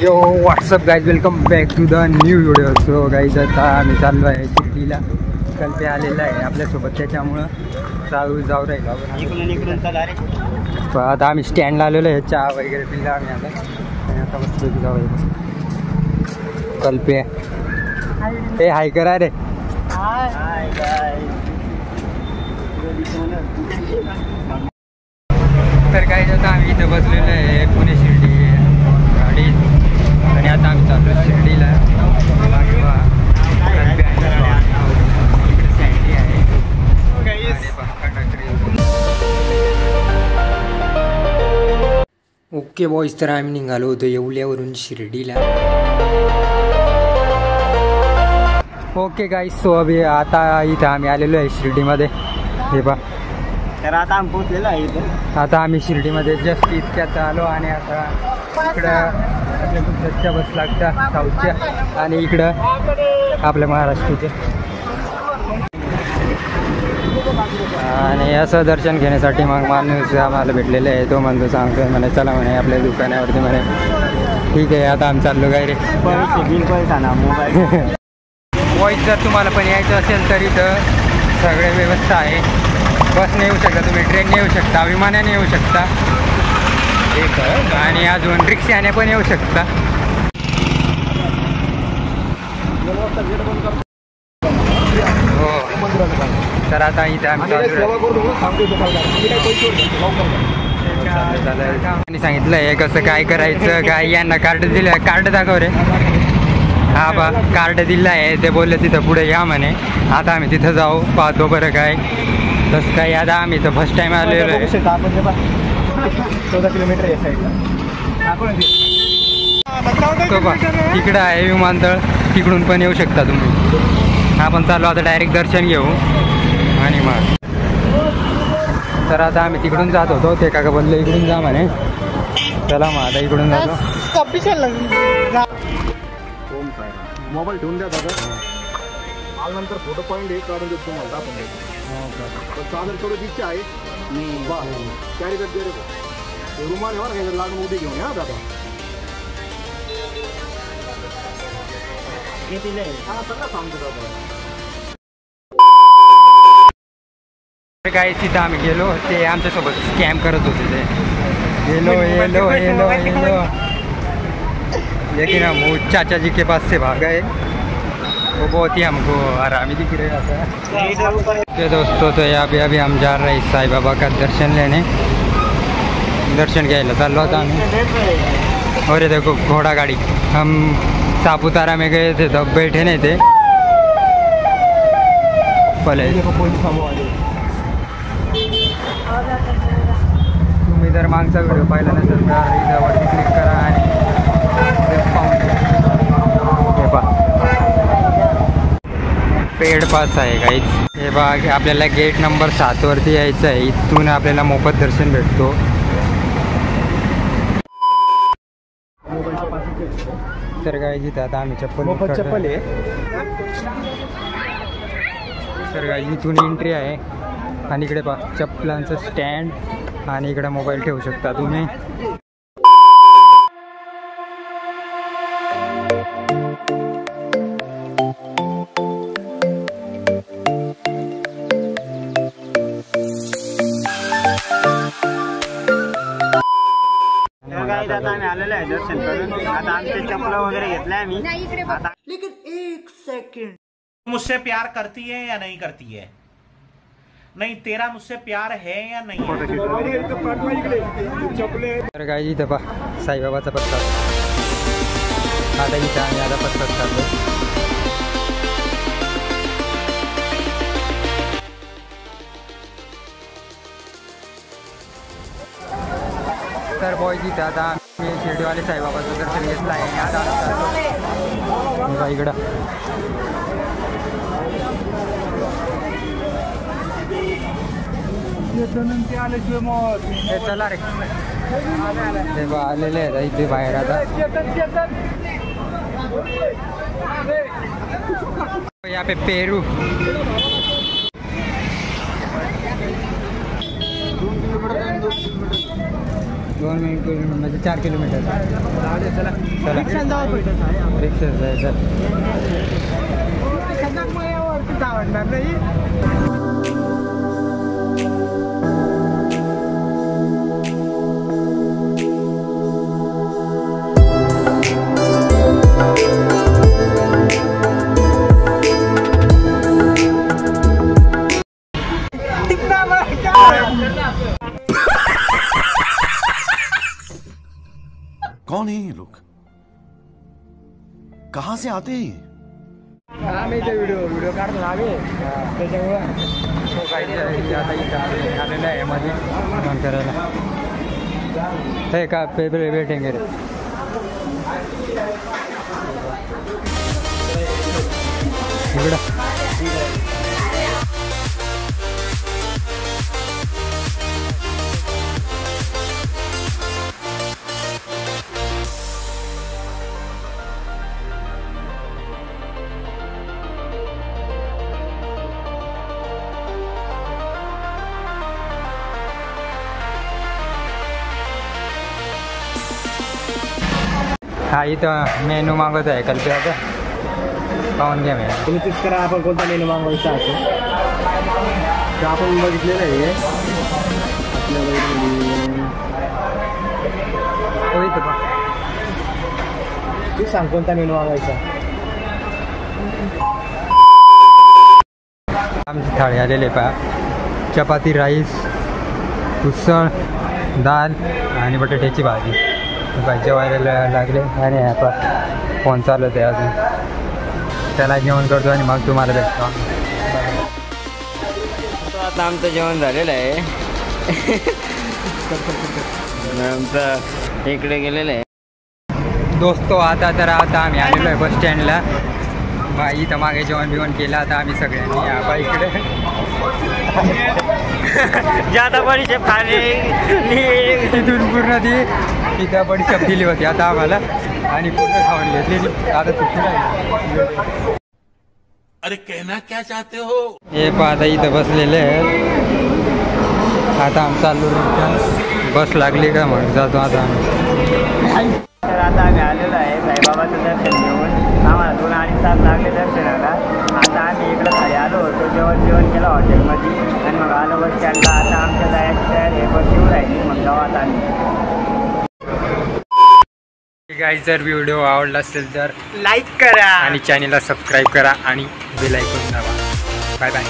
Yo what's up guys, welcome back to the new video. So guys आता आम्ही चाललो आहे चिखलीला. कल्पे आलेला आहे आपल्यासोबत, त्याच्यामुळं जाऊ राहिलो आपण. आता आम्ही स्टँडला आलेलो आहे, चहा वगैरे पिला आम्ही आता. आणि आता मस्त जाऊ. कल्पे हे हाय करा रे. तर काही आता आम्ही इथं बसलेलो आहे पुणे शिर्डी गाडीत. आणि आता आम्ही चाललो शिर्डीला. ओके बॉईज, तर आम्ही निघालो होतो येवल्यावरून शिर्डीला. ओके गाईज, सो अभि आता इथं आम्ही आलेलो आहे शिर्डीमध्ये. हे पहा, तर आता आम्ही पोहोचलेलो आहे इथं. आता आम्ही शिर्डीमध्ये जस्ट इतक्यात आलो. आणि आता इकडं आपल्या गुजरातच्या बस लागतात साऊथच्या, आणि इकडं आपल्या महाराष्ट्राच्या. आणि असं दर्शन घेण्यासाठी मग माणूस आम्हाला भेटलेले आहे. तो म्हणतो, सांगतोय म्हणे चला म्हणे आपल्या दुकानावरती म्हणे. ठीक आहे, आता आम्ही चाललो काय रे. बिल पैसा ना मोबाईल. वॉईस जर तुम्हाला पण यायचं असेल तर इथं सगळे व्यवस्था आहे. बसने येऊ शकता तुम्ही, ट्रेनने येऊ शकता, विमानाने येऊ शकता, आणि अजून रिक्षाने पण येऊ शकता. हो, तर आता इथे आम्ही आणि सांगितलं आहे कसं काय करायचं काय. यांना कार्ड दिलं, कार्ड दाखव रे. हा बा, कार्ड दिलं आहे. ते बोलले तिथं पुढे या म्हणे. आता आम्ही तिथं जाऊ, पाहतो बरं काय तसं काय. आता आम्ही तर फर्स्ट टाइम आलेलो आहे. 14 किलोमीटर या साईडला तो बा तिकडं आहे विमानतळ, तिकडून पण येऊ शकता तुम्ही. आपण चालू आता डायरेक्ट दर्शन घेऊ. आणि मग तर आता आम्ही तिकडून जात होतो. ते काका बोलले इकडून जा म्हणे. चला मग आता इकडून जातो. मोबाईल ठेवून द्या दादा. नंतर फोटो पॉईंट हे काढून देतो तुम्हाला आपण. चादर थोडी इच्छा आहे कॅरी करते रे. रुमाल वर लागून उभी घेऊन या दादा. सगळं सांगतो दादा. काय तिथं आम्ही गेलो, ते आमच्यासोबत स्कॅम करत होते. ते येलो लेकिन हम वो चाचा जी के पास से भाग गए. वो बहुत ही हमको आरामी दिख रहे हैं. दोस्तों, तो यहाँ पे अभी हम जा रहे हैं साईं बाबा का दर्शन लेने. दर्शन घ्यायला चाललो होता आम्ही. और ये देखो घोड़ा गाड़ी. हम सापुतारा में गए थे तब बैठे नहीं थे पहले. तुम्ही जर मागचा व्हिडिओ पाहिला नसेल तर इथं वरती क्लिक करा आणि पेड पास आहे काहीच. हे बघ, आपल्याला गेट नंबर 7 वरती यायचं आहे. इथून आपल्याला मोफत दर्शन भेटतो. तर काय जिथं आता आम्ही चप्पल आहे. तर काय इथून एंट्री आहे. आणि इकडे पहा चप्पलांचं स्टँड, आणि इकडे मोबाईल ठेवू शकता तुम्ही. आता आम्ही आलेलो आहे दर्शन करून. आता आमचे चप्पल वगैरे घेतले आम्ही. लेकिन एक सेकंड, मुझसे प्यार करती है या नहीं करती है? नहीं, तेरा मुझसे प्यार है या नहीं? तर काय इथं पहा साईबाबाचा पत्ता. आता इथं आम्ही आता पत्ता चाललो. तर बॉय तिथं आता आम्ही शिर्डीवाले साईबाबाचं दर्शन घेतलं आहे. आता इकडं चला रे. ते आलेले आहेत इथे बाहेर. आता यहाँ पे पेरू 2 किलोमीटर म्हणजे 4 किलोमीटर. चला चला रिक्षा जायचं. आवडणार नाही. कौन है ये लोग, कहां से आते हैं? आम्ही ते व्हिडिओ काढतो ना आम्ही त्याच्यामुळं तो काही आता इथं आलेला आहे मध्ये फोन करायला. हे का पेपर भेटेंगे रे. इकडं हा इथं मेनू मागवत आहे कल्पे. आता पाहून घ्या मेनू. तुम्ही चूज करा आपण कोणता मेनू मागवायचा असेल तर आपण बघितलेलं आहे. हो इथं पहा. तू सांग कोणता मेनू मागवायचा. आमची थाळी आलेली आहे पहा. चपाती, राईस, उसळ, दाल आणि बटाट्याची भाजी. जेवायला लागले आणि आता फोन चालत आहे अजून. त्याला जेवण करतो आणि मग तुम्हाला भेटतो. आता आमचं जेवण झालेलं आहे. आमचं इकडे गेलेलं आहे. दोस्तो आता आम्ही आलेलो आहे बस स्टँडला. इथं मागे जेवण बिवण केलं आता आम्ही सगळ्यांनी. बा इकडे ज्यादा बडीशेप खाणे तिथून पूर्ण ती तिथं बडीशेप दिली होती आता आम्हाला आणि पूर्ण खाऊन घेतली. आता तुझी अरे कहना क्या चाहते हो? हे पहा आता इथं बसलेले आहेत. आता आम्ही चाललो रिटर्न. बस लागली का मग जातो आता आम्ही. तर आता आम्ही आलेलो आहे साईबाबाचं दर्शन घेऊन. आम्हाला 2-2.5 तास लागले दर्शनाला. आता आम्ही इकडं खाली आलो होतो. जेवण केलं हॉटेलमध्ये आणि मग आलो बस स्टँडला. आता आमच्या जायची तयारी आहे. बस येऊ राहिली मग गावात आम्ही. गाईज जर व्हिडिओ आवडला असेल तर लाईक करा आणि चॅनलला सबस्क्राईब करा आणि बेल आयकॉन दाबा. Bye bye.